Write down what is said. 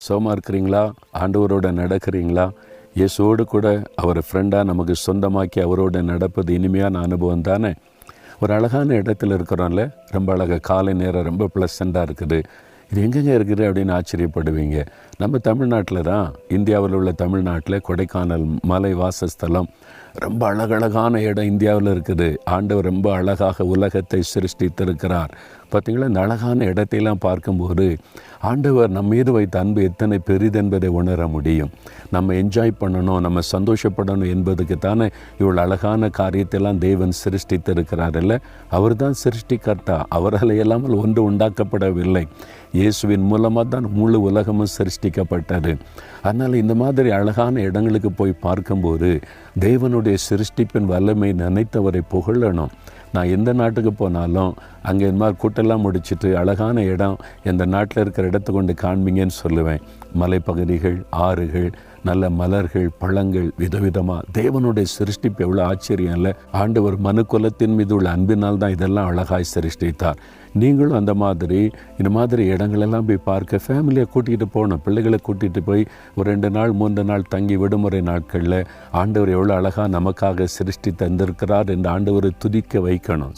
சுகமாக இருக்கிறீங்களா? ஆண்டவரோட நடக்கிறீங்களா? இயேசுவோடு கூட அவர் ஃப்ரெண்டாக நமக்கு சொந்தமாக்கி அவரோட நடப்பது இனிமையான அனுபவம் தானே. ஒரு அழகான இடத்துல இருக்கிறோம்ல, ரொம்ப அழகாக காலை நேரம் ரொம்ப ப்ளசண்ட்டாக இருக்குது. இது எங்கெங்கே இருக்குது அப்படின்னு ஆச்சரியப்படுவீங்க. நம்ம தமிழ்நாட்டில் தான், இந்தியாவில் உள்ள தமிழ்நாட்டில் கொடைக்கானல் மலை வாசஸ்தலம் ரொம்ப அழகழகான இடம் இந்தியாவில் இருக்குது. ஆண்டவர் ரொம்ப அழகாக உலகத்தை சிருஷ்டித்திருக்கிறார். பார்த்திங்களா, இந்த அழகான இடத்தையெல்லாம் பார்க்கும்போது ஆண்டவர் நம்ம மீது வைத்த அன்பு எத்தனை பெரிதென்பதை உணர முடியும். நம்ம என்ஜாய் பண்ணணும், நம்ம சந்தோஷப்படணும் என்பதுக்கு தானே இவ்வளோ அழகான காரியத்தையெல்லாம் தேவன் சிருஷ்டித்திருக்கிறார். இல்லை, அவர் தான் சிருஷ்டிகர்த்தா. அவரால் இல்லாமல் ஒன்று உண்டாக்கப்படவில்லை. இயேசுவின் மூலமாக தான் முழு உலகமும் சிருஷ்டிக்கப்பட்டது. அதனால் இந்த மாதிரி அழகான இடங்களுக்கு போய் பார்க்கும்போது தேவனுடைய சிருஷ்டிப்பின் வல்லமை நினைத்தவரை புகழணும். நான் எந்த நாட்டுக்கு போனாலும் அங்கே இந்த மாதிரி கூட்டெல்லாம் முடிச்சுட்டு அழகான இடம் எந்த நாட்டில் இருக்கிற இடத்த கொண்டு காண்பீங்கன்னு சொல்லுவேன். மலைப்பகுதிகள், ஆறுகள், நல்ல மலர்கள், பழங்கள், விதவிதமாக தேவனுடைய சிருஷ்டிப்பு எவ்வளோ ஆச்சரியம் இல்லை. ஆண்டவர் மனு குலத்தின் மீது உள்ள அன்பினால் தான் இதெல்லாம் அழகாய் சிருஷ்டித்தார். நீங்களும் அந்த மாதிரி இந்த மாதிரி இடங்களெல்லாம் போய் பார்க்க ஃபேமிலியை கூட்டிகிட்டு போகணும். பிள்ளைகளை கூட்டிகிட்டு போய் ஒரு 2 நாள் 3 நாள் தங்கி விடுமுறை நாட்களில் ஆண்டவர் எவ்வளோ அழகாக நமக்காக சிருஷ்டி தந்திருக்கிறார் என்று ஆண்டவரை துதிக்க வைக்கணும்.